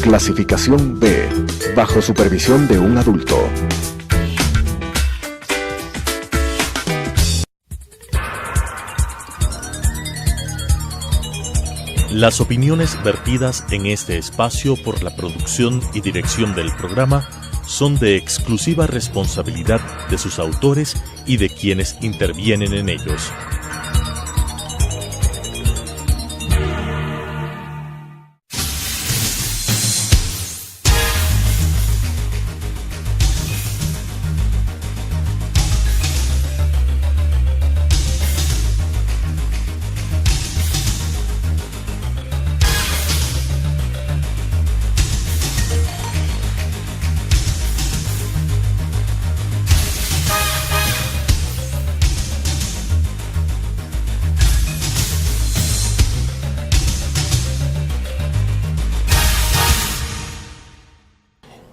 Clasificación B, bajo supervisión de un adulto. Las opiniones vertidas en este espacio por la producción y dirección del programa son de exclusiva responsabilidad de sus autores y de quienes intervienen en ellos.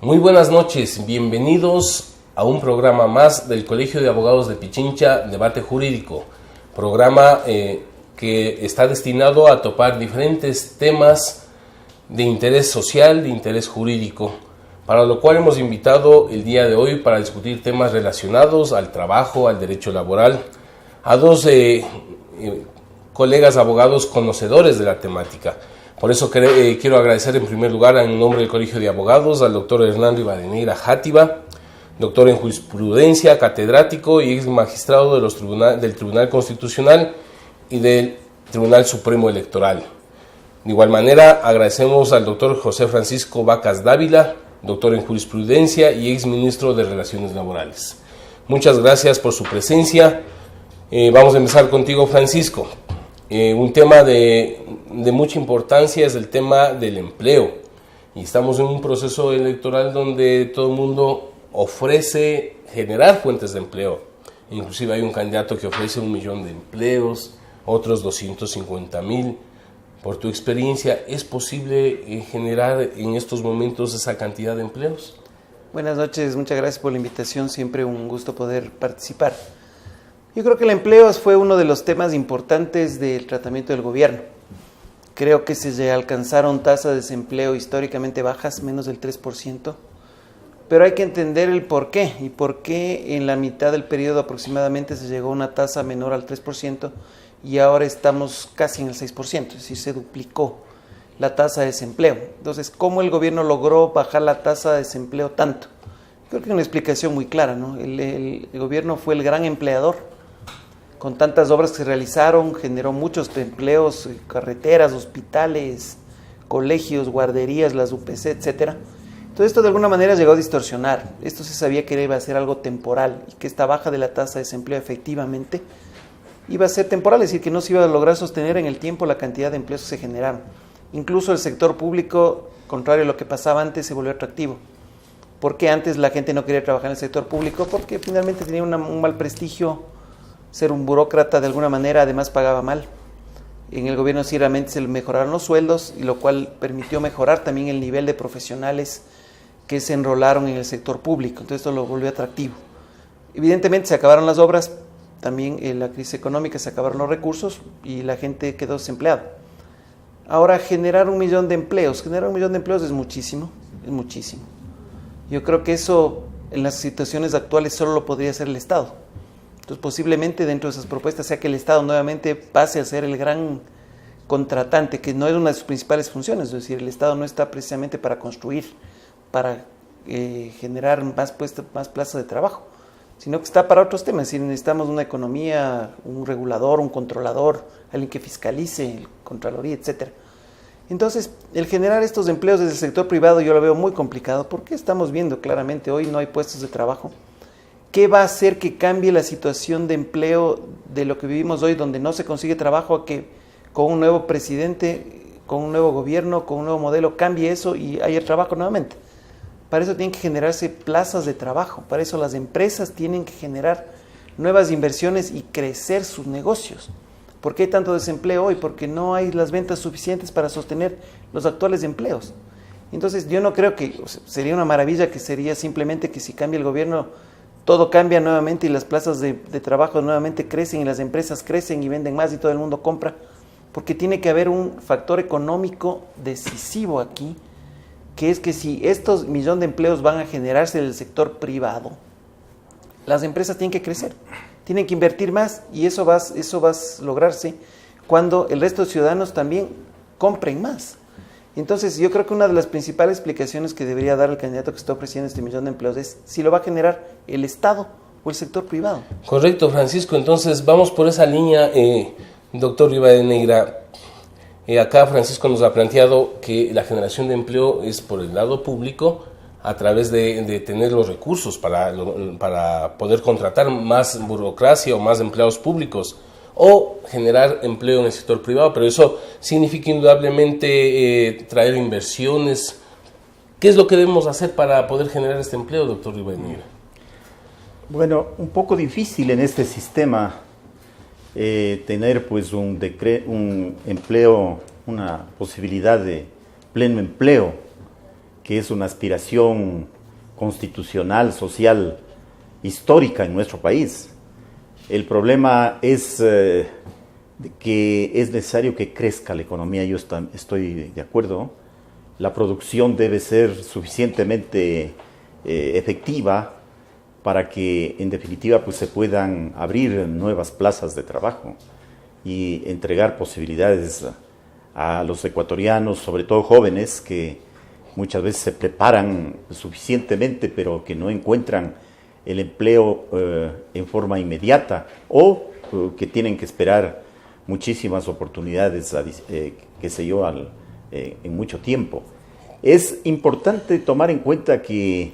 Muy buenas noches, bienvenidos a un programa más del Colegio de Abogados de Pichincha, Debate Jurídico, programa que está destinado a topar diferentes temas de interés social, de interés jurídico, para lo cual hemos invitado el día de hoy para discutir temas relacionados al trabajo, al derecho laboral, a dos colegas abogados conocedores de la temática. Por eso quiero agradecer en primer lugar en nombre del Colegio de Abogados al doctor Hernando Rivadeneira Játiva, doctor en jurisprudencia, catedrático y ex magistrado del Tribunal Constitucional y del Tribunal Supremo Electoral. De igual manera agradecemos al doctor José Francisco Vacas Dávila, doctor en jurisprudencia y ex ministro de Relaciones Laborales. Muchas gracias por su presencia. Vamos a empezar contigo, Francisco. Un tema de mucha importancia es el tema del empleo, y estamos en un proceso electoral donde todo el mundo ofrece generar fuentes de empleo. Inclusive hay un candidato que ofrece 1 millón de empleos, otros 250,000. Por tu experiencia, ¿es posible generar en estos momentos esa cantidad de empleos? Buenas noches, muchas gracias por la invitación, siempre un gusto poder participar. Yo creo que el empleo fue uno de los temas importantes del tratamiento del gobierno. Creo que se alcanzaron tasas de desempleo históricamente bajas, menos del 3%, pero hay que entender el por qué, y por qué en la mitad del periodo aproximadamente se llegó a una tasa menor al 3% y ahora estamos casi en el 6%, es decir, se duplicó la tasa de desempleo. Entonces, ¿cómo el gobierno logró bajar la tasa de desempleo tanto? Creo que hay una explicación muy clara, ¿no? El gobierno fue el gran empleador. Con tantas obras que se realizaron, generó muchos empleos, carreteras, hospitales, colegios, guarderías, las UPC, etcétera. Entonces esto de alguna manera llegó a distorsionar. Esto se sabía que iba a ser algo temporal y que esta baja de la tasa de desempleo efectivamente iba a ser temporal, es decir, que no se iba a lograr sostener en el tiempo la cantidad de empleos que se generaron. Incluso el sector público, contrario a lo que pasaba antes, se volvió atractivo. ¿Por qué antes la gente no quería trabajar en el sector público? Porque finalmente tenía un mal prestigio. Ser un burócrata de alguna manera, además pagaba mal. En el gobierno sí realmente se mejoraron los sueldos, y lo cual permitió mejorar también el nivel de profesionales que se enrolaron en el sector público. Entonces esto lo volvió atractivo. Evidentemente se acabaron las obras, también en la crisis económica se acabaron los recursos y la gente quedó desempleada. Ahora, generar 1 millón de empleos, es muchísimo, es muchísimo. Yo creo que eso en las situaciones actuales solo lo podría hacer el Estado. Entonces, posiblemente dentro de esas propuestas sea que el Estado nuevamente pase a ser el gran contratante, que no es una de sus principales funciones. Es decir, el Estado no está precisamente para construir, para generar más plazas de trabajo, sino que está para otros temas. Si necesitamos una economía, un regulador, un controlador, alguien que fiscalice, Contraloría, etcétera. Entonces, el generar estos empleos desde el sector privado yo lo veo muy complicado, porque estamos viendo claramente hoy no hay puestos de trabajo. ¿Qué va a hacer que cambie la situación de empleo de lo que vivimos hoy, donde no se consigue trabajo, a que con un nuevo presidente, con un nuevo gobierno, con un nuevo modelo, cambie eso y haya trabajo nuevamente? Para eso tienen que generarse plazas de trabajo, para eso las empresas tienen que generar nuevas inversiones y crecer sus negocios. ¿Por qué hay tanto desempleo hoy? Porque no hay las ventas suficientes para sostener los actuales empleos. Entonces yo no creo que sería una maravilla, que sería simplemente que si cambia el gobierno todo cambia nuevamente y las plazas de trabajo nuevamente crecen y las empresas crecen y venden más y todo el mundo compra, porque tiene que haber un factor económico decisivo aquí que es que si estos millones de empleos van a generarse del sector privado, las empresas tienen que crecer, tienen que invertir más, y eso va a lograrse cuando el resto de ciudadanos también compren más. Entonces, yo creo que una de las principales explicaciones que debería dar el candidato que está ofreciendo este millón de empleos es si lo va a generar el Estado o el sector privado. Correcto, Francisco. Entonces, vamos por esa línea, doctor Rivadeneira. Acá Francisco nos ha planteado que la generación de empleo es por el lado público, a través de tener los recursos para poder contratar más burocracia o más empleados públicos, o generar empleo en el sector privado, pero eso significa indudablemente traer inversiones. ¿Qué es lo que debemos hacer para poder generar este empleo, doctor Rivadeneira? Bueno, un poco difícil en este sistema tener pues un empleo, una posibilidad de pleno empleo, que es una aspiración constitucional, social, histórica en nuestro país. El problema es que es necesario que crezca la economía, yo estoy de acuerdo. La producción debe ser suficientemente efectiva para que en definitiva pues, se puedan abrir nuevas plazas de trabajo y entregar posibilidades a los ecuatorianos, sobre todo jóvenes, que muchas veces se preparan suficientemente pero que no encuentran el empleo en forma inmediata, o que tienen que esperar muchísimas oportunidades, en mucho tiempo. Es importante tomar en cuenta que,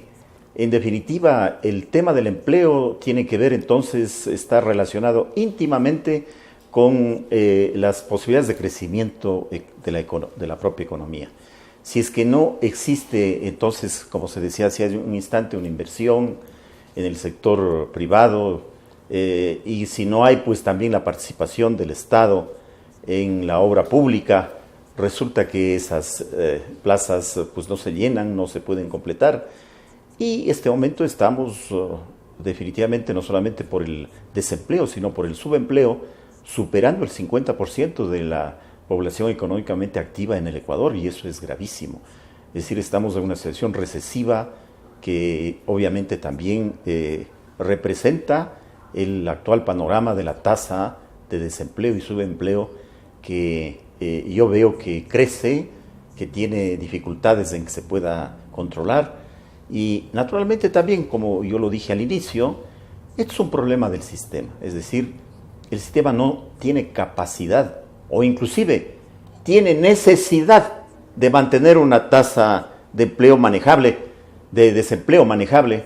en definitiva, el tema del empleo tiene que ver, entonces, está relacionado íntimamente con las posibilidades de crecimiento de la propia economía. Si es que no existe, entonces, como se decía hace un instante, una inversión en el sector privado, y si no hay pues también la participación del Estado en la obra pública, resulta que esas plazas pues no se llenan, no se pueden completar, y este momento estamos definitivamente no solamente por el desempleo, sino por el subempleo, superando el 50% de la población económicamente activa en el Ecuador, y eso es gravísimo. Es decir, estamos en una situación recesiva que obviamente también representa el actual panorama de la tasa de desempleo y subempleo, que yo veo que crece, que tiene dificultades en que se pueda controlar, y naturalmente también, como yo lo dije al inicio, esto es un problema del sistema, es decir, el sistema no tiene capacidad o inclusive tiene necesidad de mantener una tasa de empleo manejable, de desempleo manejable,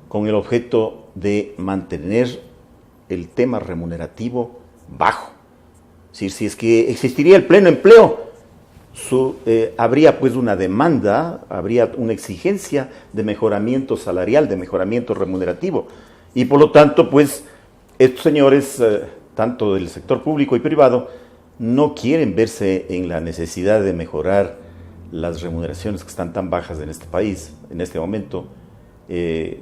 con el objeto de mantener el tema remunerativo bajo. Es decir, si es que existiría el pleno empleo, habría pues una demanda, habría una exigencia de mejoramiento salarial, de mejoramiento remunerativo, y por lo tanto pues estos señores, tanto del sector público y privado, no quieren verse en la necesidad de mejorar las remuneraciones que están tan bajas en este país, en este momento,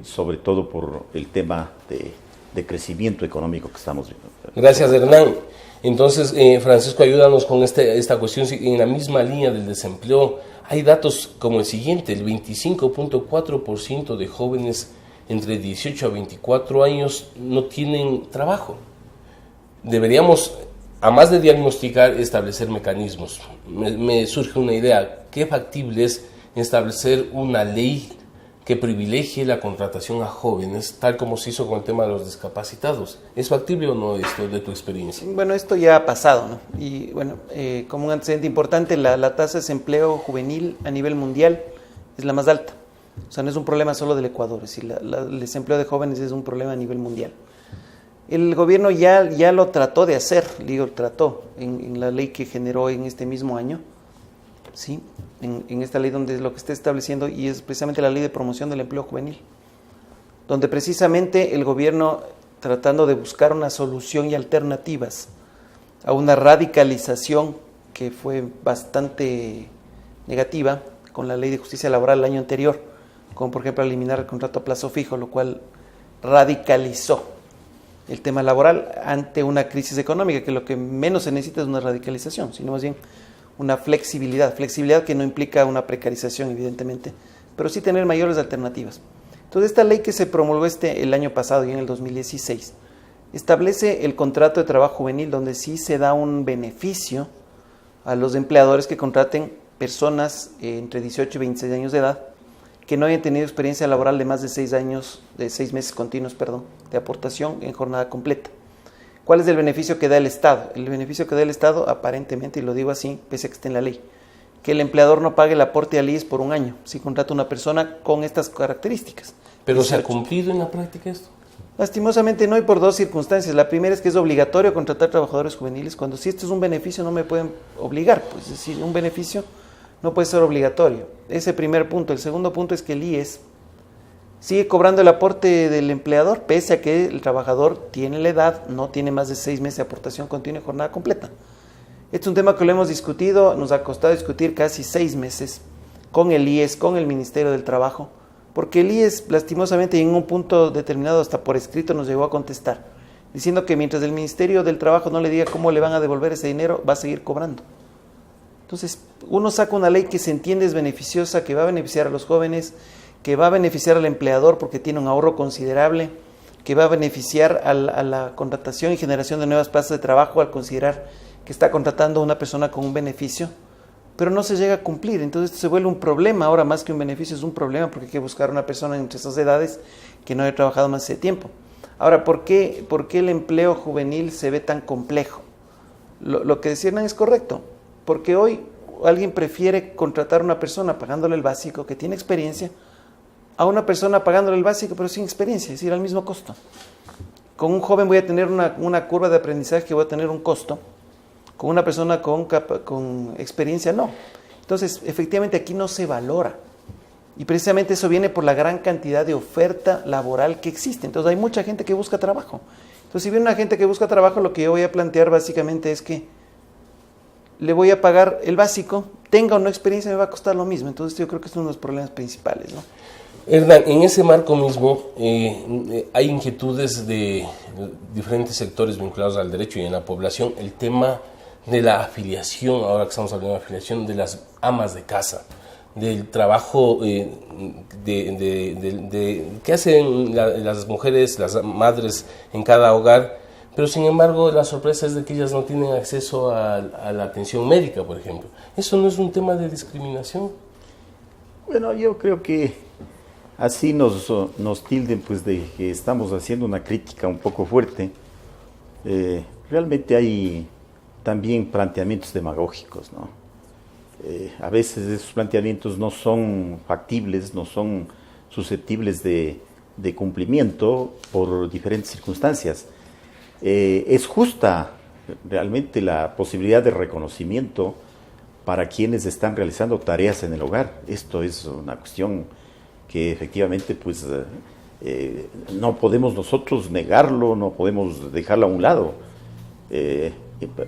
sobre todo por el tema de crecimiento económico que estamos viendo. Gracias, Hernán. Entonces, Francisco, ayúdanos con esta cuestión. En la misma línea del desempleo, hay datos como el siguiente: el 25.4% de jóvenes entre 18 a 24 años no tienen trabajo. Deberíamos, a más de diagnosticar, establecer mecanismos. Me surge una idea: ¿qué factible es establecer una ley que privilegie la contratación a jóvenes, tal como se hizo con el tema de los discapacitados? ¿Es factible o no esto, de tu experiencia? Bueno, esto ya ha pasado, ¿no? Y bueno, como un antecedente importante, la tasa de desempleo juvenil a nivel mundial es la más alta. O sea, no es un problema solo del Ecuador, es decir, el desempleo de jóvenes es un problema a nivel mundial. El gobierno ya lo trató de hacer, trató en la ley que generó en este mismo año, ¿sí? En esta ley donde lo que está estableciendo, y es precisamente la ley de promoción del empleo juvenil, donde precisamente el gobierno, tratando de buscar una solución y alternativas a una radicalización que fue bastante negativa con la ley de justicia laboral el año anterior, como por ejemplo eliminar el contrato a plazo fijo, lo cual radicalizó el tema laboral ante una crisis económica, que lo que menos se necesita es una radicalización, sino más bien una flexibilidad que no implica una precarización, evidentemente, pero sí tener mayores alternativas. Entonces, esta ley que se promulgó el año pasado y en el 2016, establece el contrato de trabajo juvenil, donde sí se da un beneficio a los empleadores que contraten personas entre 18 y 26 años de edad, que no hayan tenido experiencia laboral de más de 6 meses continuos, de aportación en jornada completa. ¿Cuál es el beneficio que da el Estado? El beneficio que da el Estado, aparentemente, y lo digo así, pese a que esté en la ley, que el empleador no pague el aporte al IES por un año, si contrata a una persona con estas características. ¿Pero se ha cumplido en la práctica esto? Lastimosamente no, y por dos circunstancias. La primera es que es obligatorio contratar trabajadores juveniles, cuando si esto es un beneficio no me pueden obligar, pues es decir, un beneficio no puede ser obligatorio. Ese primer punto. El segundo punto es que el IES sigue cobrando el aporte del empleador, pese a que el trabajador tiene la edad, no tiene más de 6 meses de aportación continua y jornada completa. Este es un tema que lo hemos discutido, nos ha costado discutir casi 6 meses con el IES, con el Ministerio del Trabajo, porque el IES, lastimosamente, y en un punto determinado, hasta por escrito, nos llegó a contestar, diciendo que mientras el Ministerio del Trabajo no le diga cómo le van a devolver ese dinero, va a seguir cobrando. Entonces, uno saca una ley que se entiende es beneficiosa, que va a beneficiar a los jóvenes, que va a beneficiar al empleador porque tiene un ahorro considerable, que va a beneficiar a la contratación y generación de nuevas plazas de trabajo al considerar que está contratando a una persona con un beneficio, pero no se llega a cumplir. Entonces esto se vuelve un problema, ahora más que un beneficio es un problema, porque hay que buscar una persona entre esas edades que no haya trabajado más de tiempo. Ahora, ¿por qué el empleo juvenil se ve tan complejo? Lo que decían es correcto, porque hoy alguien prefiere contratar a una persona pagándole el básico, que tiene experiencia, a una persona pagándole el básico pero sin experiencia, es decir, al mismo costo. Con un joven voy a tener una curva de aprendizaje que voy a tener un costo, con una persona con experiencia no. Entonces, efectivamente aquí no se valora, y precisamente eso viene por la gran cantidad de oferta laboral que existe. Entonces hay mucha gente que busca trabajo. Entonces, si viene una gente que busca trabajo, lo que yo voy a plantear básicamente es que le voy a pagar el básico, tenga o no experiencia, me va a costar lo mismo. Entonces yo creo que es uno de los problemas principales, ¿no? Hernán, en ese marco mismo hay inquietudes de diferentes sectores vinculados al derecho y en la población, el tema de la afiliación, ahora que estamos hablando de afiliación, de las amas de casa, del trabajo que hacen las mujeres, las madres en cada hogar, pero sin embargo la sorpresa es de que ellas no tienen acceso a la atención médica, por ejemplo. ¿Eso no es un tema de discriminación? Bueno, yo creo que así nos tilden pues de que estamos haciendo una crítica un poco fuerte. Realmente hay también planteamientos demagógicos, ¿no? A veces esos planteamientos no son factibles, no son susceptibles de cumplimiento por diferentes circunstancias. Es justa realmente la posibilidad de reconocimiento para quienes están realizando tareas en el hogar. Esto es una cuestión que efectivamente pues no podemos nosotros negarlo, no podemos dejarlo a un lado.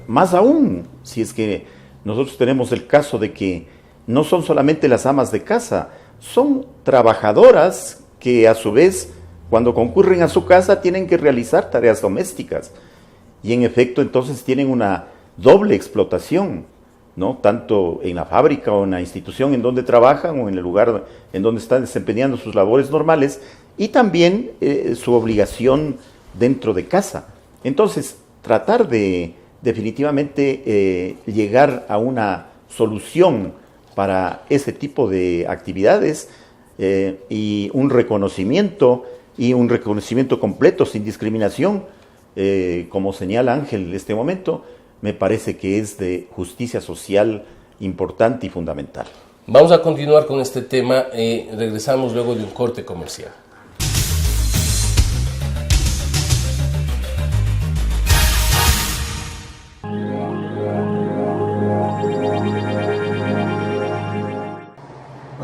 Más aún si es que nosotros tenemos el caso de que no son solamente las amas de casa, son trabajadoras que a su vez cuando concurren a su casa tienen que realizar tareas domésticas y en efecto entonces tienen una doble explotación, ¿no? Tanto en la fábrica o en la institución en donde trabajan o en el lugar en donde están desempeñando sus labores normales y también su obligación dentro de casa. Entonces, tratar de definitivamente llegar a una solución para ese tipo de actividades y un reconocimiento completo sin discriminación, como señala Ángel en este momento, me parece que es de justicia social importante y fundamental. Vamos a continuar con este tema, regresamos luego de un corte comercial.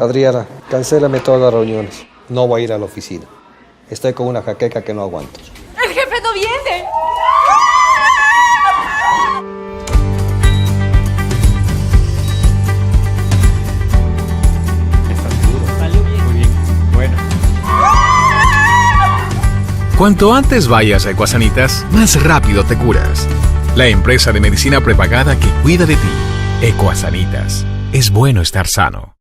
Adriana, cancélame todas las reuniones. No voy a ir a la oficina. Estoy con una jaqueca que no aguanto. ¡El jefe no viene! Cuanto antes vayas a Ecuasanitas, más rápido te curas. La empresa de medicina prepagada que cuida de ti. Ecuasanitas. Es bueno estar sano.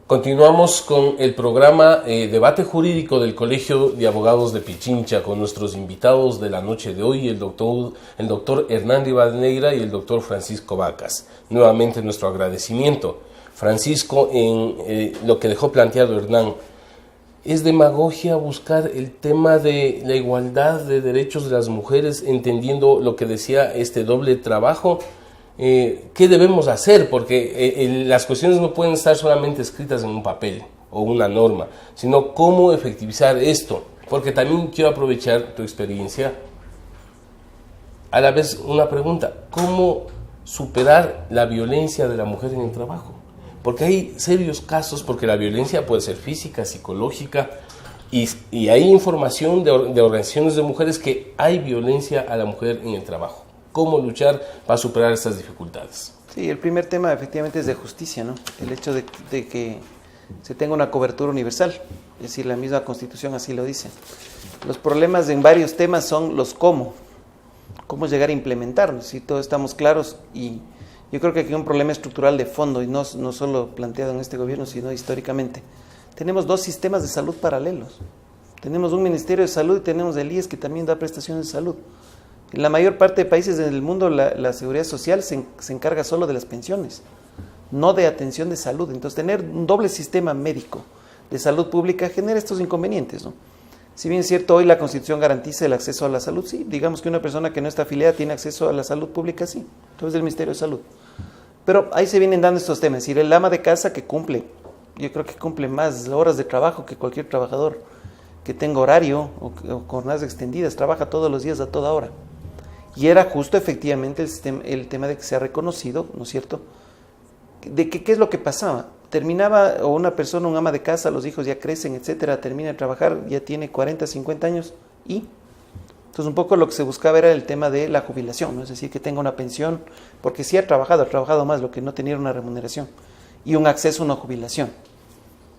Continuamos con el programa Debate Jurídico del Colegio de Abogados de Pichincha con nuestros invitados de la noche de hoy, el doctor Hernán Rivadeneira y el doctor Francisco Vacas. Nuevamente nuestro agradecimiento. Francisco, en lo que dejó planteado Hernán, ¿es demagogia buscar el tema de la igualdad de derechos de las mujeres, entendiendo lo que decía este doble trabajo? ¿Qué debemos hacer? Porque las cuestiones no pueden estar solamente escritas en un papel o una norma, sino cómo efectivizar esto. Porque también quiero aprovechar tu experiencia. A la vez una pregunta, ¿cómo superar la violencia de la mujer en el trabajo? Porque hay serios casos, porque la violencia puede ser física, psicológica, y hay información de organizaciones de mujeres que hay violencia a la mujer en el trabajo. ¿Cómo luchar para superar estas dificultades? Sí, el primer tema efectivamente es de justicia, ¿no? El hecho de que se tenga una cobertura universal, es decir, la misma Constitución así lo dice. Los problemas en varios temas son los cómo llegar a implementarlos, si todos estamos claros, y yo creo que aquí hay un problema estructural de fondo, y no solo planteado en este gobierno, sino históricamente. Tenemos dos sistemas de salud paralelos. Tenemos un Ministerio de Salud y tenemos el IES que también da prestaciones de salud. En la mayor parte de países del mundo la seguridad social se encarga solo de las pensiones, no de atención de salud. Entonces tener un doble sistema médico de salud pública genera estos inconvenientes, ¿no? Si bien es cierto, hoy la Constitución garantiza el acceso a la salud, sí, digamos que una persona que no está afiliada tiene acceso a la salud pública, sí, entonces el Ministerio de Salud. Pero ahí se vienen dando estos temas, es decir, el ama de casa que cumple, yo creo que cumple más horas de trabajo que cualquier trabajador que tenga horario o jornadas extendidas, trabaja todos los días a toda hora. Y era justo efectivamente el tema de que se ha reconocido, ¿no es cierto?, de que qué es lo que pasaba. Terminaba, o una persona, un ama de casa, los hijos ya crecen, etcétera, termina de trabajar, ya tiene 40, 50 años, y entonces un poco lo que se buscaba era el tema de la jubilación, ¿no? Es decir, que tenga una pensión, porque sí ha trabajado más, lo que no tenía una remuneración, y un acceso a una jubilación.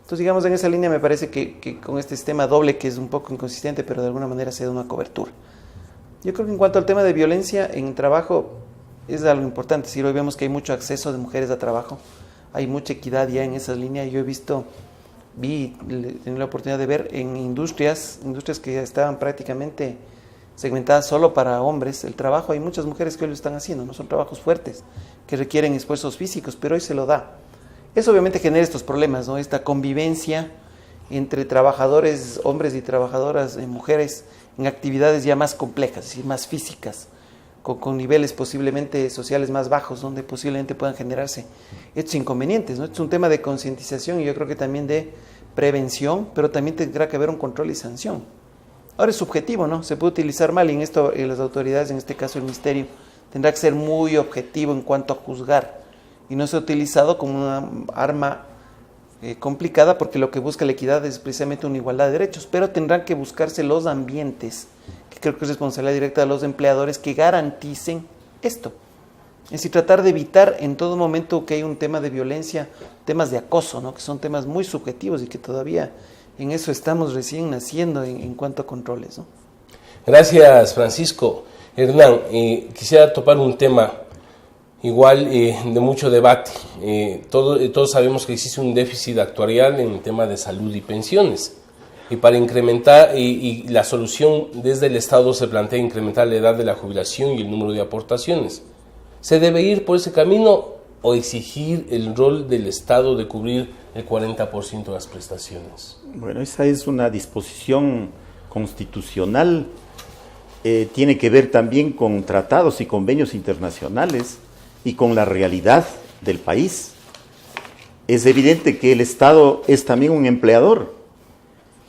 Entonces, digamos, en esa línea me parece que con este sistema doble, que es un poco inconsistente, pero de alguna manera se da una cobertura. Yo creo que en cuanto al tema de violencia en trabajo, es algo importante. Si hoy vemos que hay mucho acceso de mujeres a trabajo, hay mucha equidad ya en esa línea. Yo tenía la oportunidad de ver en industrias que estaban prácticamente segmentadas solo para hombres, el trabajo, hay muchas mujeres que hoy lo están haciendo, no son trabajos fuertes, que requieren esfuerzos físicos, pero hoy se lo da. Eso obviamente genera estos problemas, ¿no? Esta convivencia entre trabajadores, hombres y trabajadoras, mujeres, en actividades ya más complejas, es decir, más físicas, con niveles posiblemente sociales más bajos, donde posiblemente puedan generarse estos inconvenientes, ¿no? Es un tema de concientización y yo creo que también de prevención, pero también tendrá que haber un control y sanción. Ahora es subjetivo, ¿no? Se puede utilizar mal, y en esto las autoridades, en este caso el Ministerio, tendrá que ser muy objetivo en cuanto a juzgar y no ser utilizado como una arma complicada, porque lo que busca la equidad es precisamente una igualdad de derechos, pero tendrán que buscarse los ambientes, que creo que es responsabilidad directa de los empleadores, que garanticen esto. Es decir, tratar de evitar en todo momento que hay un tema de violencia, temas de acoso, ¿no? Que son temas muy subjetivos y que todavía en eso estamos recién naciendo en cuanto a controles, ¿no? Gracias, Francisco. Hernán, quisiera topar un tema igual de mucho debate. Todos sabemos que existe un déficit actuarial en el tema de salud y pensiones. Y para incrementar, y la solución desde el Estado se plantea incrementar la edad de la jubilación y el número de aportaciones. ¿Se debe ir por ese camino o exigir el rol del Estado de cubrir el 40% de las prestaciones? Bueno, esa es una disposición constitucional. Tiene que ver también con tratados y convenios internacionales y con la realidad del país. Es evidente que el Estado es también un empleador,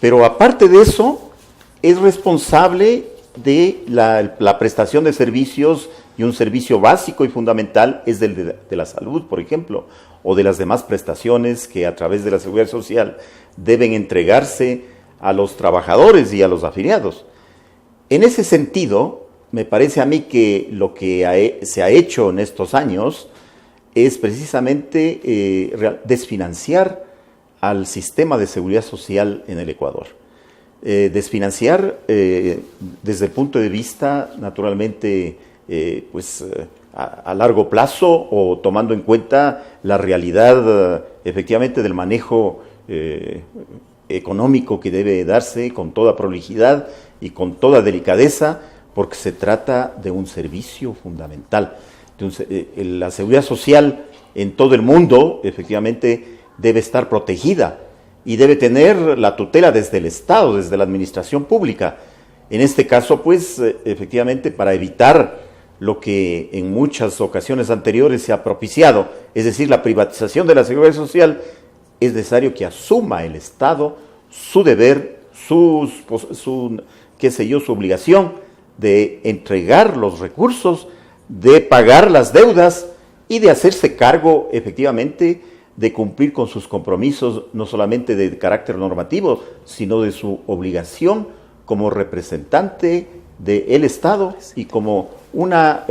pero aparte de eso, es responsable de la prestación de servicios, y un servicio básico y fundamental es el de la salud, por ejemplo, o de las demás prestaciones que a través de la Seguridad Social deben entregarse a los trabajadores y a los afiliados. En ese sentido, me parece a mí que lo que se ha hecho en estos años es precisamente desfinanciar al sistema de seguridad social en el Ecuador. Desfinanciar desde el punto de vista, naturalmente, a largo plazo o tomando en cuenta la realidad efectivamente del manejo económico que debe darse con toda prolijidad y con toda delicadeza, porque se trata de un servicio fundamental. Entonces, la seguridad social en todo el mundo efectivamente debe estar protegida y debe tener la tutela desde el Estado, desde la administración pública. En este caso, pues, efectivamente, para evitar lo que en muchas ocasiones anteriores se ha propiciado, es decir, la privatización de la seguridad social, es necesario que asuma el Estado su deber, su obligación de entregar los recursos, de pagar las deudas y de hacerse cargo efectivamente de cumplir con sus compromisos, no solamente de carácter normativo, sino de su obligación como representante del Estado y como una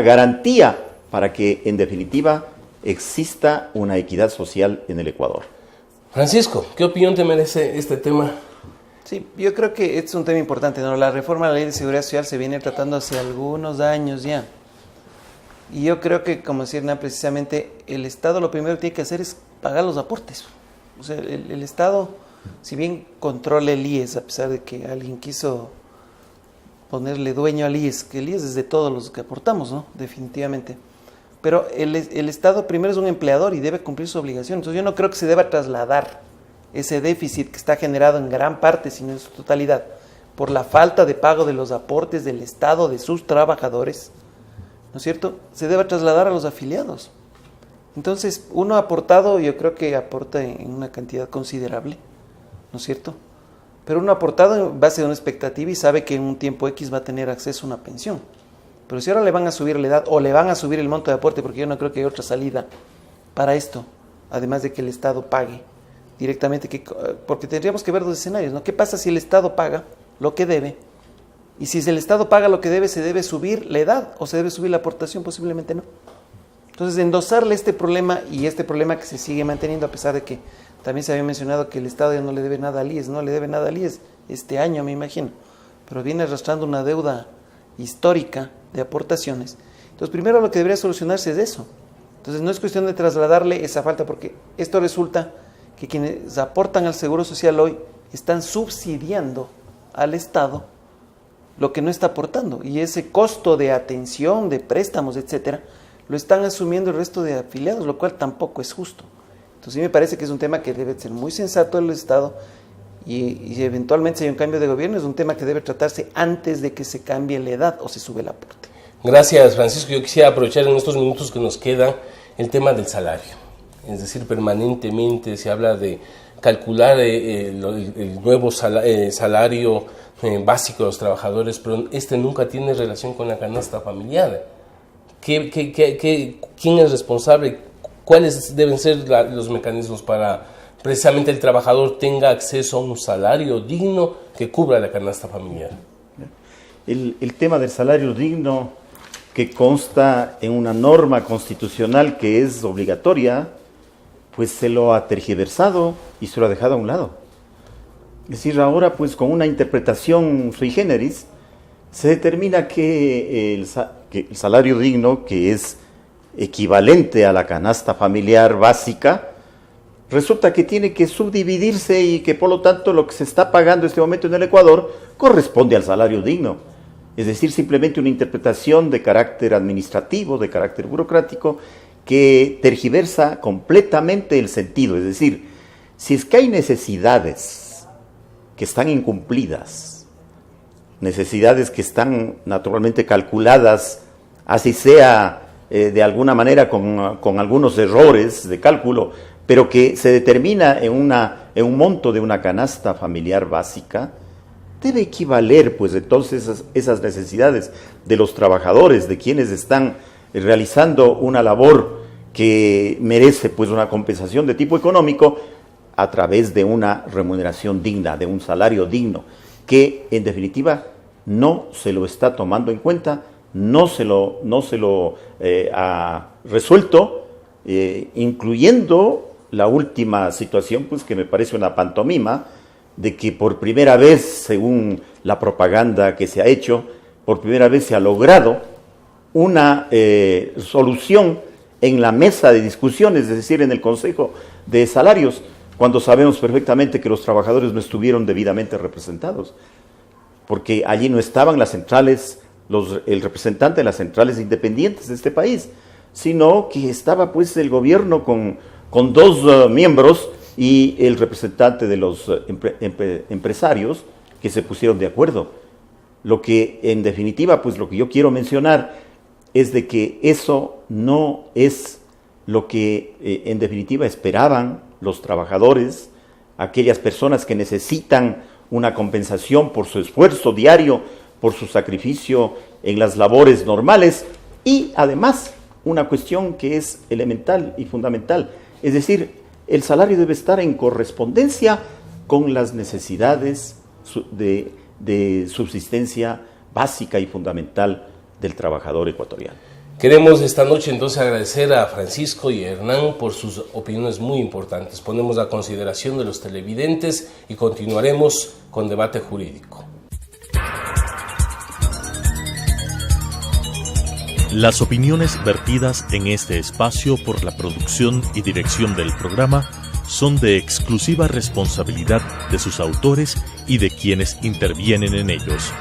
garantía para que en definitiva exista una equidad social en el Ecuador. Francisco, ¿qué opinión te merece este tema? Sí, yo creo que es un tema importante, ¿no? La reforma de la Ley de Seguridad Social se viene tratando hace algunos años ya. Y yo creo que, como decía Hernán, precisamente el Estado lo primero que tiene que hacer es pagar los aportes. O sea, el Estado, si bien controla el IES, a pesar de que alguien quiso ponerle dueño al IES, que el IES es de todos los que aportamos, ¿no? Definitivamente. Pero el Estado primero es un empleador y debe cumplir su obligación. Entonces yo no creo que se deba trasladar ese déficit que está generado en gran parte, si no en su totalidad, por la falta de pago de los aportes del Estado, de sus trabajadores, ¿no es cierto?, se debe trasladar a los afiliados. Entonces, uno aportado, yo creo que aporta en una cantidad considerable, ¿no es cierto? Pero uno aportado en base a una expectativa y sabe que en un tiempo X va a tener acceso a una pensión. Pero si ahora le van a subir la edad o le van a subir el monto de aporte, porque yo no creo que haya otra salida para esto, además de que el Estado pague directamente, porque tendríamos que ver dos escenarios, ¿no? ¿Qué pasa si el Estado paga lo que debe? Y si el Estado paga lo que debe, ¿se debe subir la edad o se debe subir la aportación? Posiblemente no. Entonces, endosarle este problema y este problema que se sigue manteniendo, a pesar de que también se había mencionado que el Estado ya no le debe nada al IES, no le debe nada al IES este año, me imagino, pero viene arrastrando una deuda histórica de aportaciones. Entonces, primero lo que debería solucionarse es eso. Entonces, no es cuestión de trasladarle esa falta, porque esto resulta que quienes aportan al Seguro Social hoy están subsidiando al Estado lo que no está aportando, y ese costo de atención, de préstamos, etcétera, lo están asumiendo el resto de afiliados, lo cual tampoco es justo. Entonces sí me parece que es un tema que debe ser muy sensato el Estado, y eventualmente si hay un cambio de gobierno es un tema que debe tratarse antes de que se cambie la edad o se sube el aporte. Gracias, Francisco. Yo quisiera aprovechar en estos minutos que nos quedan el tema del salario. Es decir, permanentemente se habla de calcular el nuevo salario básico de los trabajadores, pero este nunca tiene relación con la canasta familiar. ¿Quién es responsable? ¿Cuáles deben ser los mecanismos para precisamente el trabajador tenga acceso a un salario digno que cubra la canasta familiar? El tema del salario digno, que consta en una norma constitucional que es obligatoria, pues se lo ha tergiversado y se lo ha dejado a un lado. Es decir, ahora pues con una interpretación sui generis se determina que el salario digno, que es equivalente a la canasta familiar básica, resulta que tiene que subdividirse y que por lo tanto lo que se está pagando en este momento en el Ecuador corresponde al salario digno. Es decir, simplemente una interpretación de carácter administrativo, de carácter burocrático, que tergiversa completamente el sentido. Es decir, si es que hay necesidades que están incumplidas, necesidades que están naturalmente calculadas, así sea de alguna manera con algunos errores de cálculo, pero que se determina en un monto de una canasta familiar básica, debe equivaler pues entonces esas necesidades de los trabajadores, de quienes están realizando una labor que merece pues una compensación de tipo económico, a través de una remuneración digna, de un salario digno, que en definitiva no se lo está tomando en cuenta, no se lo ha resuelto, incluyendo la última situación, pues que me parece una pantomima, de que por primera vez, según la propaganda que se ha hecho, por primera vez se ha logrado una solución en la mesa de discusiones, es decir, en el Consejo de Salarios, cuando sabemos perfectamente que los trabajadores no estuvieron debidamente representados, porque allí no estaban las centrales, el representante de las centrales independientes de este país, sino que estaba pues el gobierno con dos miembros y el representante de los empresarios que se pusieron de acuerdo. Lo que en definitiva, pues lo que yo quiero mencionar es de que eso no es lo que en definitiva esperaban los trabajadores, aquellas personas que necesitan una compensación por su esfuerzo diario, por su sacrificio en las labores normales y además una cuestión que es elemental y fundamental, es decir, el salario debe estar en correspondencia con las necesidades de subsistencia básica y fundamental del trabajador ecuatoriano. Queremos esta noche entonces agradecer a Francisco y a Hernán por sus opiniones muy importantes. Ponemos a consideración de los televidentes y continuaremos con debate jurídico. Las opiniones vertidas en este espacio por la producción y dirección del programa son de exclusiva responsabilidad de sus autores y de quienes intervienen en ellos.